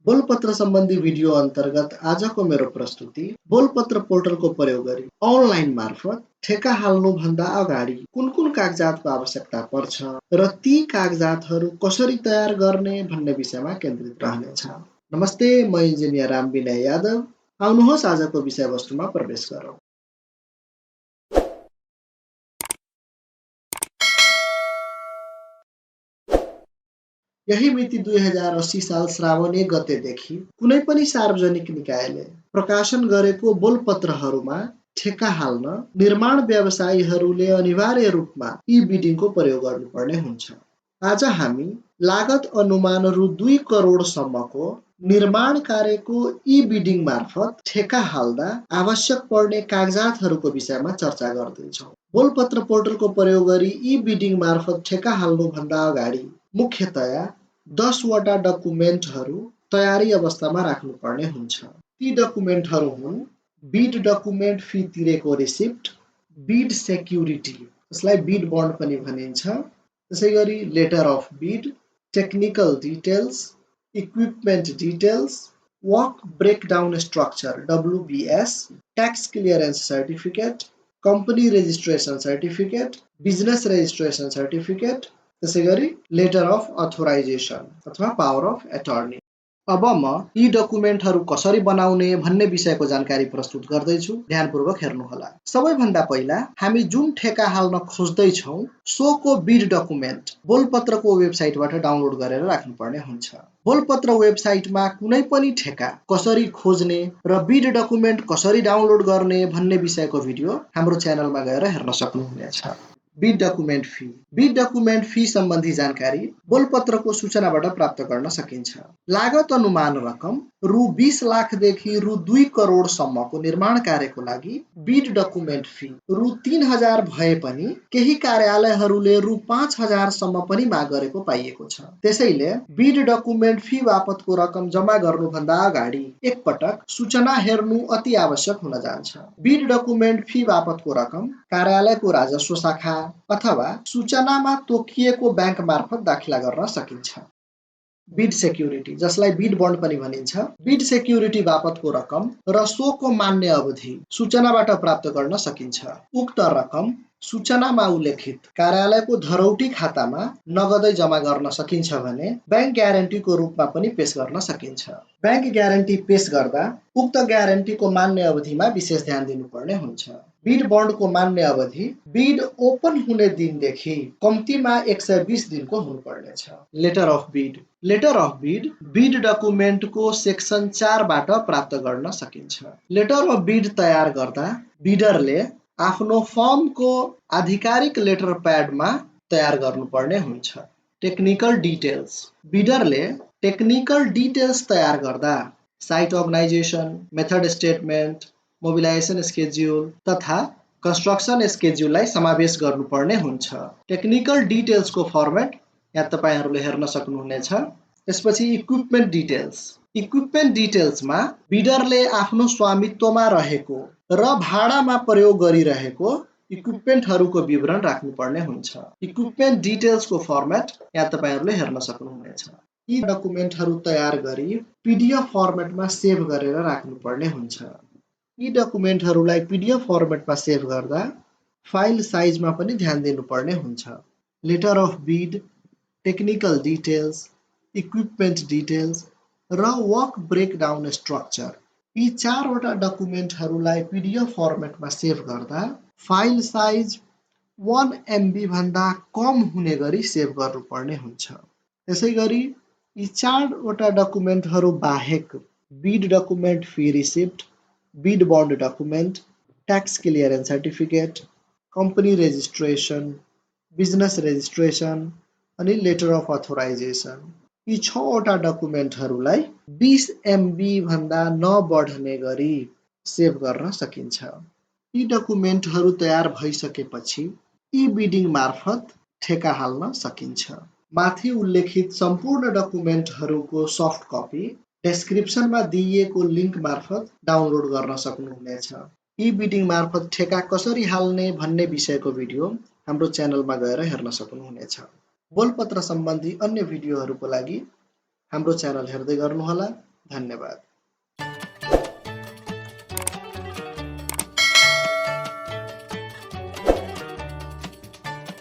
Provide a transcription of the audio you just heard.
बोलपत्र सम्बन्धी भिडियो अन्तर्गत आजको मेरो प्रस्तुति बोलपत्र पोर्टलको प्रयोग गरी अनलाइन मार्फत ठेक्का हाल्नुभन्दा अगाडि कुन कुन कागजातको आवश्यकता पर्छ र ती कागजातहरू कसरी तयार गर्ने भन्ने विषयमा केन्द्रित रहनेछ। नमस्ते, म इन्जिनियर रामबिनय यादव। आउनुहोस् आजको विषयवस्तुमा प्रवेश गरौँ। यही मिति 2080 साल श्रावण 1 गतेदेखि कुनै पनि सार्वजनिक निकायले प्रकाशन गरेको बोलपत्रहरूमा ठेक्का हाल्न निर्माण व्यवसायीहरूले अनिवार्य रूपमा ई-बिडिङको प्रयोग गर्नुपर्ने हुन्छ। आज हामी लागत अनुमान रु 2 करोडसम्मको निर्माण कार्यको ई-बिडिङ मार्फत ठेक्का हाल्दा आवश्यक पर्ने कागजातहरूको विषयमा चर्चा गर्दैछौँ। बोलपत्र पोर्टलको प्रयोग गरी ई-बिडिङ मार्फत ठेक्का हाल्नुभन्दा अगाडि मुख्यतया 10 वटा डकुमेन्टहरू तयारी अवस्थामा राख्नुपर्ने हुन्छ। ती डकुमेन्टहरू हुन् बिड डकुमेन्ट, फी तिरेको रिसिप्ट, बिड सेक्युरिटी, जसलाई बिड बन्ड पनि भनिन्छ, त्यसैगरी letter of bid, technical details, equipment details, work breakdown structure WBS, tax clearance certificate, company registration certificate, business registration certificate, त्यसैगरी लेटर अफ अथोराइजेसन अथवा power of attorney. अब म यी डकुमेन्टहरू कसरी बनाउने भन्ने विषयको जानकारी प्रस्तुत गर्दैछु। ध्यानपूर्वक हेर्नुहोला। सबैभन्दा पहिला हामी जुन ठेक्का हाल्न खोज्दैछौँ सोको बिड डकुमेन्ट बोलपत्रको वेबसाइटबाट डाउनलोड गरेर राख्नुपर्ने हुन्छ। बोलपत्र वेबसाइटमा कुनै पनि ठेक्का कसरी खोज्ने र बिड डकुमेन्ट कसरी डाउनलोड गर्ने भन्ने विषयको भिडियो हाम्रो च्यानलमा गएर हेर्न सक्नुहुनेछ। Bid document fee. Bid document fee सम्बन्धी जानकारी बोलपत्रको सूचनाबाट प्राप्त गर्न सकिन्छ। लागत अनुमान रकम रु 20 लाखदेखि रु 2 करोडसम्मको निर्माण कार्यको लागि बिड डकुमेन्ट फी रु 3000 भए पनि केही कार्यालयहरूले रु 5000 सम्म पनि माग गरेको पाइएको छ। त्यसैले बिड डकुमेन्ट फी बापतको रकम जम्मा गर्नुभन्दा अगाडि एकपटक सूचना हेर्नु अति आवश्यक हुन जान्छ। बिड डकुमेन्ट फी बापतको रकम कार्यालयको राजस्व शाखा अथवा सूचनामा तोकिएको ब्याङ्क मार्फत दाखिला गर्न सकिन्छ। बिड सेक्युरिटी, जसलाई बिड बन्ड पनि भनिन्छ, बिड सेक्युरिटी बापतको रकम र सोको मान्य अवधि सूचनाबाट प्राप्त गर्न सकिन्छ। उक्त रकम सूचनामा उल्लेखित कार्यालयको धरौटी खातामा नगदै जम्मा गर्न सकिन्छ भने ब्याङ्क ग्यारेन्टीको रूपमा पनि पेश गर्न सकिन्छ। ब्याङ्क ग्यारेन्टी पेश गर्दा उक्त ग्यारेन्टीको मान्य अवधिमा विशेष ध्यान दिनुपर्ने हुन्छ। बिड बन्डको मान्य अवधि बिड ओपन हुने दिनदेखि कम्तीमा 120 दिनको हुनुपर्नेछ। Letter of bid. Letter of bid bid डकुमेन्टको सेक्सन 4 बाट प्राप्त गर्न सकिन्छ। लेटर अफ बिड तयार गर्दा बिडरले आफ्नो फर्मको आधिकारिक लेटर प्याडमा तयार गर्नुपर्ने हुन्छ। Technical details. बिडरले टेक्निकल डिटेल्स तयार गर्दा site organisation, method statement, mobilisation schedule तथा कन्स्ट्रक्सन स्केड्युललाई समावेश गर्नुपर्ने हुन्छ। टेक्निकल डिटेल्सको फर्मेट यहाँ तपाईहरूले हेर्न सक्नुहुनेछ। त्यसपछि इक्विपमेन्ट डिटेल्स। इक्विपमेन्ट डिटेल्समा बिडरले आफ्नो स्वामित्वमा रहेको र भाडामा प्रयोग गरिरहेको इक्विपमेन्टहरूको विवरण राख्नुपर्ने हुन्छ। इक्विपमेन्ट डिटेल्सको फर्मेट यहाँ तपाईहरूले हेर्न सक्नुहुनेछ। यी डकुमेन्टहरू तयार गरी PDF फर्मेटमा सेभ गरेर राख्नुपर्ने हुन्छ। यी डकुमेन्टहरूलाई PDF फर्मेटमा सेभ गर्दा फाइल साइजमा पनि ध्यान दिनुपर्ने हुन्छ। Letter of bid, technical details, equipment details र वर्क ब्रेकडाउन स्ट्रक्चर, यी 4 वटा डकुमेन्टहरूलाई PDF फर्मेटमा सेभ गर्दा फाइल साइज 1 MB भन्दा कम हुने गरी सेभ गर्नुपर्ने हुन्छ। त्यसैगरी यी 4 वटा डकुमेन्टहरू बाहेक bid document fee receipt, bid bond document, tax clearance certificate, company registration, business registration अनि लेटर अफ अथोराइजेसन, यी 6 वटा डकुमेन्टहरूलाई 20 MB भन्दा नबढ्ने गरी सेभ गर्न सकिन्छ। यी डकुमेन्टहरू तयार भइसकेपछि ई-बिडिङ मार्फत ठेक्का हाल्न सकिन्छ। माथि उल्लेखित सम्पूर्ण डकुमेन्टहरूको सफ्ट कपी डेस्क्रिप्सनमा दिइएको लिङ्क मार्फत डाउनलोड गर्न सक्नुहुनेछ। ई-बिडिङ मार्फत ठेक्का कसरी हाल्ने भन्ने विषयको भिडियो हाम्रो च्यानलमा गएर हेर्न सक्नुहुनेछ। बोलपत्र सम्बन्धी अन्य भिडियोहरूको लागि हाम्रो च्यानल हेर्दै गर्नुहोला। धन्यवाद।